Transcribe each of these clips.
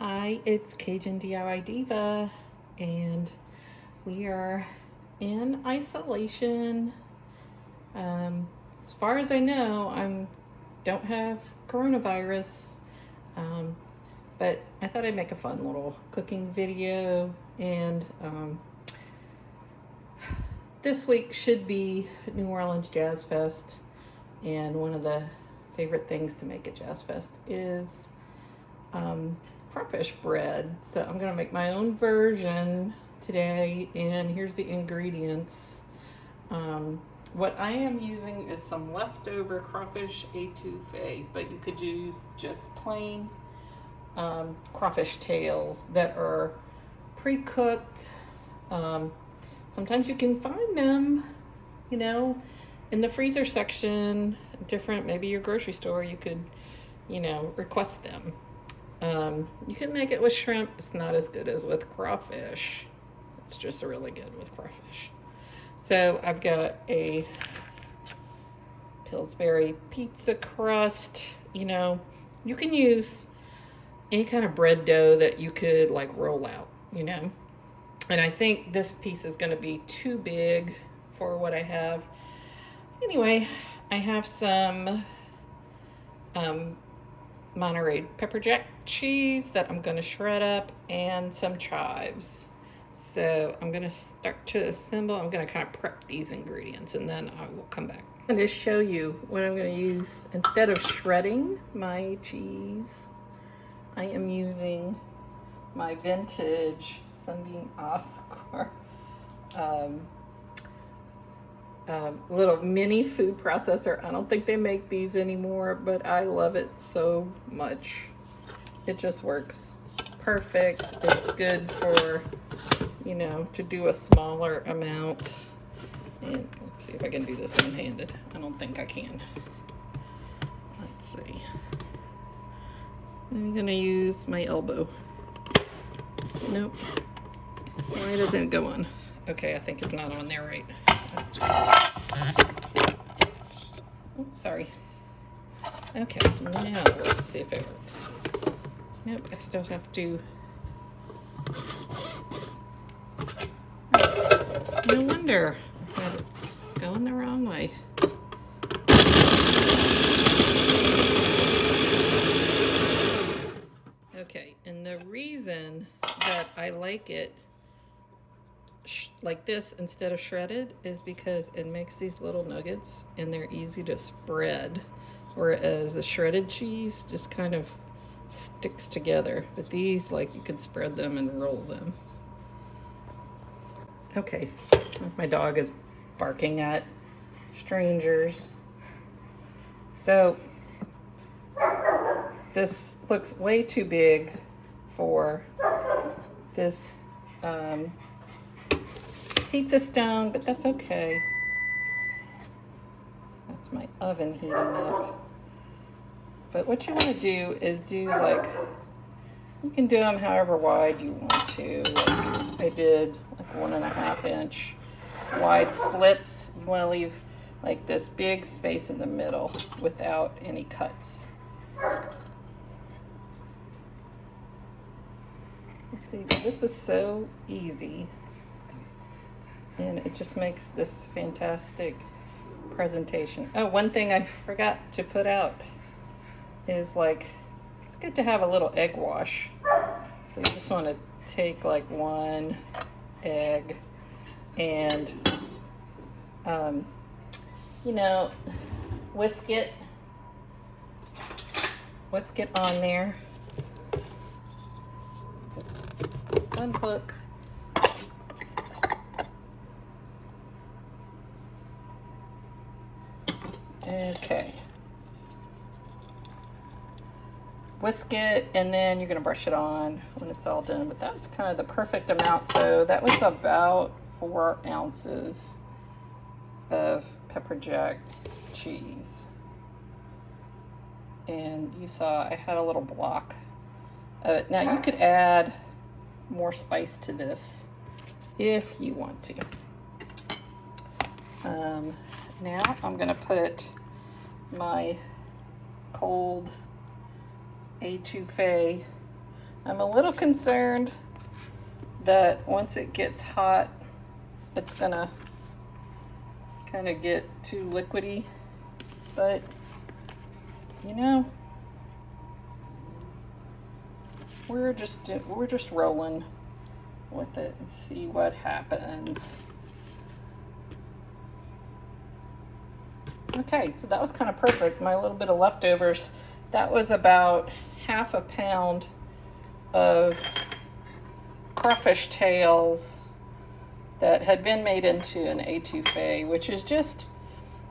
Hi, it's Cajun DIY Diva, and we are in isolation. As far as I know, I don't have coronavirus, but I thought I'd make a fun little cooking video, and this week should be New Orleans Jazzfest, and one of the favorite things to make at Jazzfest is crawfish bread. So I'm gonna make my own version today, and here's the ingredients. What I am using is some leftover crawfish etouffe, but you could use just plain crawfish tails that are pre-cooked. Sometimes you can find them, you know, in the freezer section, different, maybe your grocery store, you could, you know, request them. You can make it with shrimp. It's not as good as with crawfish. It's just really good with crawfish. So I've got a Pillsbury pizza crust. You know, you can use any kind of bread dough that you could like roll out, you know. And I think this piece is going to be too big for what I have. Anyway, I have some Monterey pepper jack cheese that I'm going to shred up, and some chives. So I'm going to start to assemble. I'm going to kind of prep these ingredients, and then I will come back. I'm going to show you what I'm going to use. Instead of shredding my cheese, I am using my vintage Sunbeam Oscar little mini food processor. I don't think they make these anymore, but I love it so much. It just works perfect. It's good for, you know, to do a smaller amount. And let's see if I can do this one-handed. I don't think I can. Let's see. I'm gonna use my elbow. Nope. Why doesn't it go on? Okay, I think it's not on there right. Oh, sorry. Okay, now let's see if it works. Nope, I still have to. No wonder I had it going the wrong way. Okay, and the reason that I like it like this instead of shredded is because it makes these little nuggets and they're easy to spread, whereas the shredded cheese just kind of sticks together. But these, like, you can spread them and roll them. Okay, my dog is barking at strangers. So this looks way too big for this pizza stone, but that's okay. That's my oven heating up. But what you want to do is do, like, you can do them however wide you want to. Like I did like 1.5 inch wide slits. You want to leave like this big space in the middle without any cuts. Let's see, this is so easy. And it just makes this fantastic presentation. Oh, one thing I forgot to put out is, like, it's good to have a little egg wash. So you just want to take like one egg and, you know, whisk it on there. Unhook. Okay. Whisk it, and then you're going to brush it on when it's all done. But that's kind of the perfect amount. So that was about 4 ounces of pepper jack cheese. And you saw I had a little block of it. Now you could add more spice to this if you want to. Now I'm going to put my cold etouffee I'm a little concerned that once it gets hot, it's gonna kind of get too liquidy, but you know, we're just rolling with it and see what happens. Okay, so that was kind of perfect. My little bit of leftovers, that was about half a pound of crawfish tails that had been made into an etouffee, which is just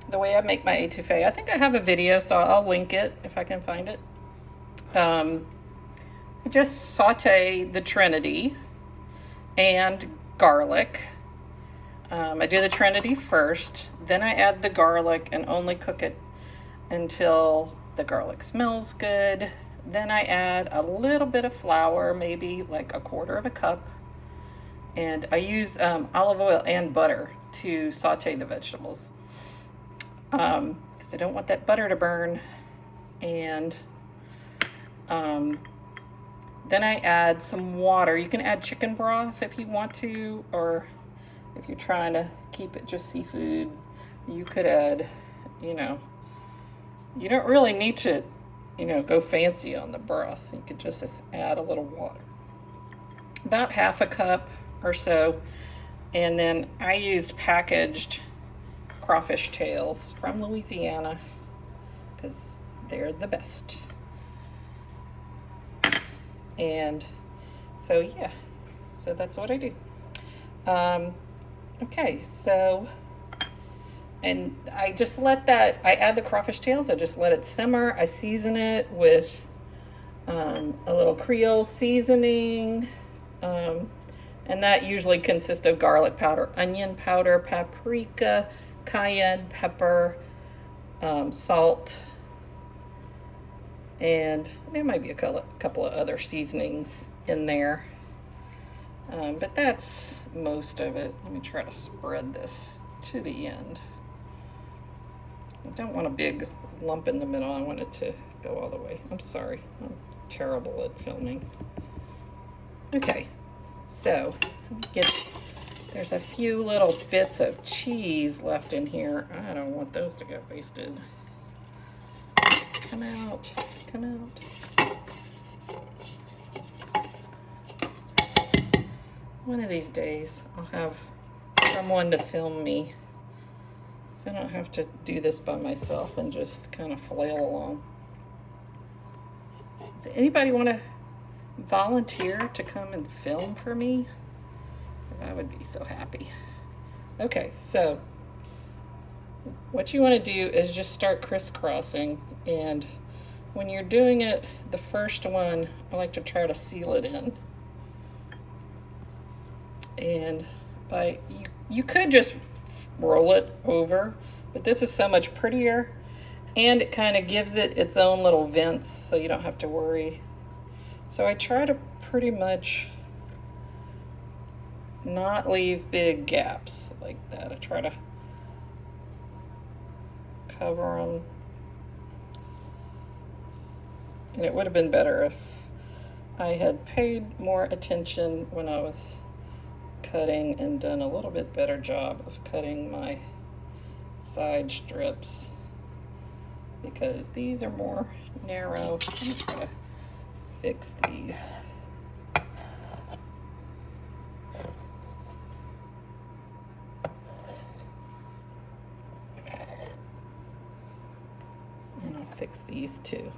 the way I make my etouffee. I think I have a video, so I'll link it if I can find it. I just saute the Trinity and garlic. I do the Trinity first, then I add the garlic and only cook it until the garlic smells good. Then I add a little bit of flour, maybe like a quarter of a cup. And I use olive oil and butter to saute the vegetables. Because I don't want that butter to burn. And then I add some water. You can add chicken broth if you want to, or if you're trying to keep it just seafood, you could add, you know, you don't really need to, you know, go fancy on the broth. You could just add a little water. About half a cup or so. And then I used packaged crawfish tails from Louisiana because they're the best. And so yeah, so that's what I do. Okay, so, and I just let that, I add the crawfish tails, I just let it simmer. I season it with a little Creole seasoning, and that usually consists of garlic powder, onion powder, paprika, cayenne pepper, salt, and there might be a couple of other seasonings in there. But that's most of it. Let me try to spread this to the end. I don't want a big lump in the middle. I want it to go all the way. I'm sorry. I'm terrible at filming. Okay, so there's a few little bits of cheese left in here. I don't want those to get wasted. Come out, come out. One of these days, I'll have someone to film me, so I don't have to do this by myself and just kind of flail along. Does anybody want to volunteer to come and film for me? Because I would be so happy. Okay, so what you want to do is just start crisscrossing, and when you're doing it, the first one, I like to try to seal it in. And you could just roll it over, but this is so much prettier, and it kind of gives it its own little vents, so you don't have to worry. So I try to pretty much not leave big gaps like that. I try to cover them, and it would have been better if I had paid more attention when I was cutting and done a little bit better job of cutting my side strips, because these are more narrow. I'm gonna try to fix these. And I'll fix these too.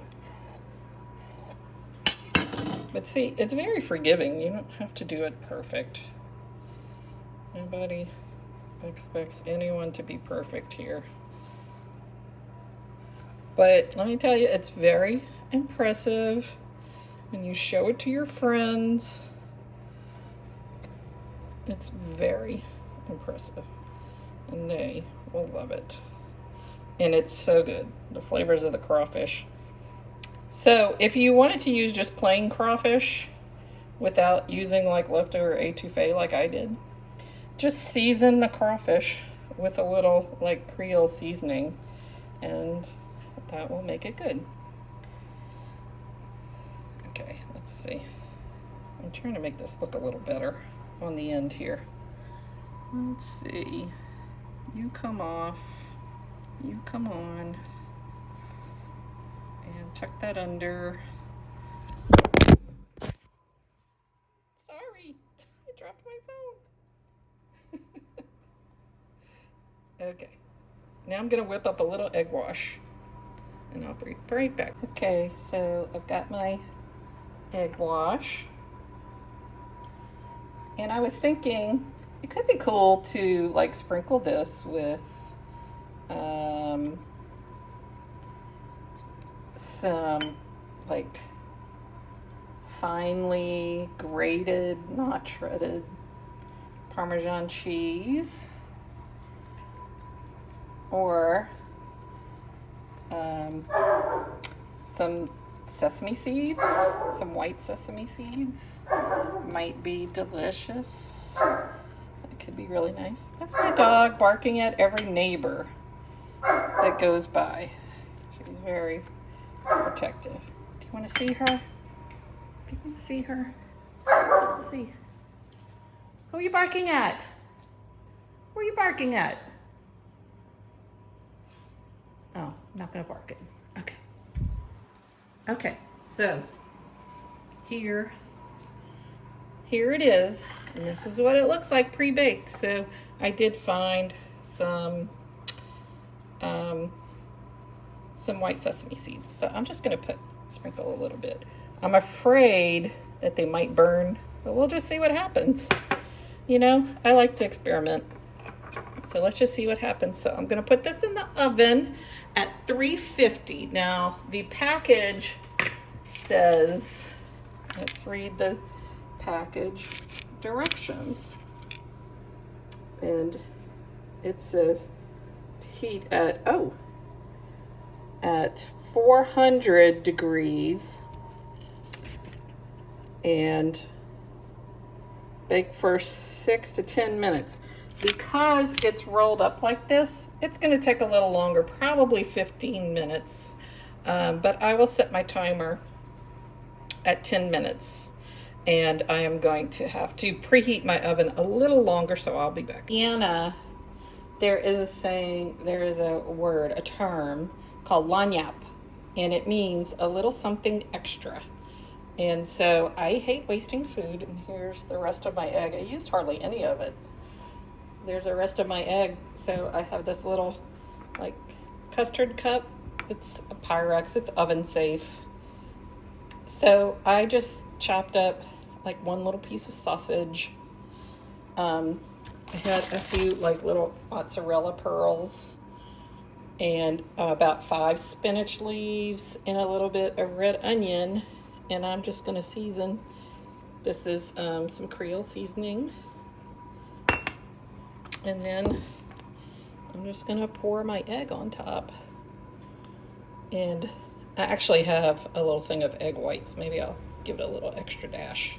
But see, it's very forgiving. You don't have to do it perfect. Nobody expects anyone to be perfect here. But let me tell you, it's very impressive when you show it to your friends. It's very impressive, and they will love it. And it's so good, the flavors of the crawfish. So if you wanted to use just plain crawfish without using like leftover etouffee like I did, just season the crawfish with a little like Creole seasoning, and that will make it good. Okay, let's see. I'm trying to make this look a little better on the end here. Let's see. You come off. You come on. And tuck that under. Sorry, I dropped my phone. Okay, now I'm gonna whip up a little egg wash and I'll be right back. Okay, so I've got my egg wash. And I was thinking it could be cool to like sprinkle this with some like finely grated, not shredded Parmesan cheese, or some sesame seeds, some white sesame seeds. Might be delicious. It could be really nice. That's my dog barking at every neighbor that goes by. She's very protective. Do you want to see her? Do you want to see her? Let's see. Who are you barking at? Who are you barking at? Oh, not gonna bark it. Okay. Okay, so here it is, and this is what it looks like pre-baked. So I did find some white sesame seeds. So I'm just gonna sprinkle a little bit. I'm afraid that they might burn, but we'll just see what happens. You know, I like to experiment. So let's just see what happens. So I'm gonna put this in the oven at 350. Now the package says, let's read the package directions. And it says to heat at 400 degrees and bake for 6 to 10 minutes. Because it's rolled up like this, it's going to take a little longer, probably 15 minutes. But I will set my timer at 10 minutes. And I am going to have to preheat my oven a little longer, so I'll be back. Vienna, there is a saying, there is a word, a term called Lagniappe, and it means a little something extra. And so I hate wasting food, and here's the rest of my egg. I used hardly any of it. There's the rest of my egg. So I have this little like custard cup. It's a Pyrex, it's oven safe. So I just chopped up like one little piece of sausage. I had a few like little mozzarella pearls and about 5 spinach leaves and a little bit of red onion. And I'm just gonna season. This is some Creole seasoning. And then I'm just gonna pour my egg on top. And I actually have a little thing of egg whites. Maybe I'll give it a little extra dash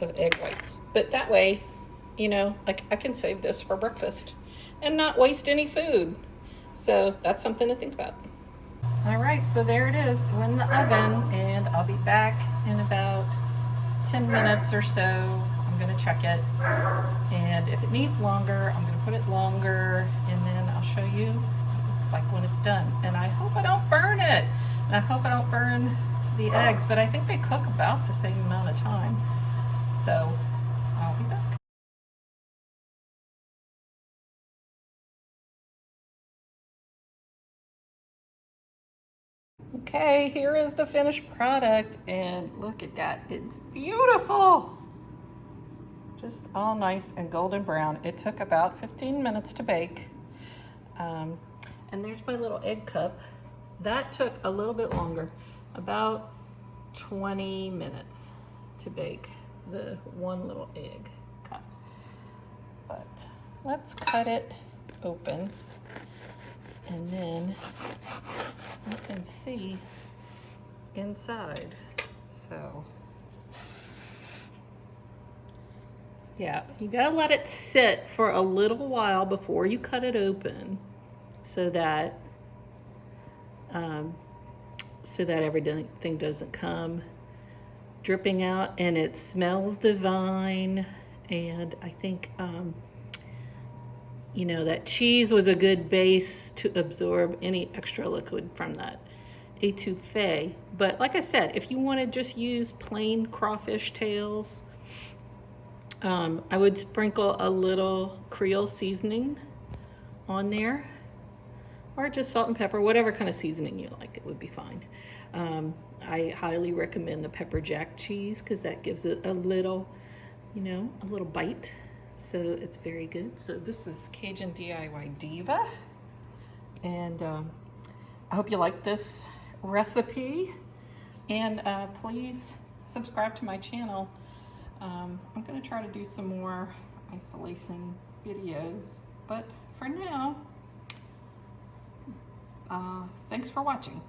of egg whites. But that way, you know, like I can save this for breakfast and not waste any food. So that's something to think about. All right, so there it is in the oven, and I'll be back in about 10 minutes or so. I'm gonna check it, and if it needs longer, I'm gonna put it longer, and then I'll show you what it looks like when it's done. And I hope I don't burn it, and I hope I don't burn the eggs, but I think they cook about the same amount of time. So I'll be back. Okay, here is the finished product, and look at that, it's beautiful. Just all nice and golden brown. It took about 15 minutes to bake. And there's my little egg cup. That took a little bit longer, about 20 minutes to bake the one little egg cup. But let's cut it open, and then you can see inside. So yeah, you gotta let it sit for a little while before you cut it open, so that everything doesn't come dripping out, and it smells divine. And I think, you know, that cheese was a good base to absorb any extra liquid from that etouffee. But like I said, if you want to just use plain crawfish tails, I would sprinkle a little Creole seasoning on there, or just salt and pepper, whatever kind of seasoning you like, it would be fine. I highly recommend the pepper jack cheese because that gives it a little, you know, a little bite. So it's very good. So this is Cajun DIY Diva, and I hope you like this recipe, and please subscribe to my channel. I'm going to try to do some more isolation videos, but for now, thanks for watching.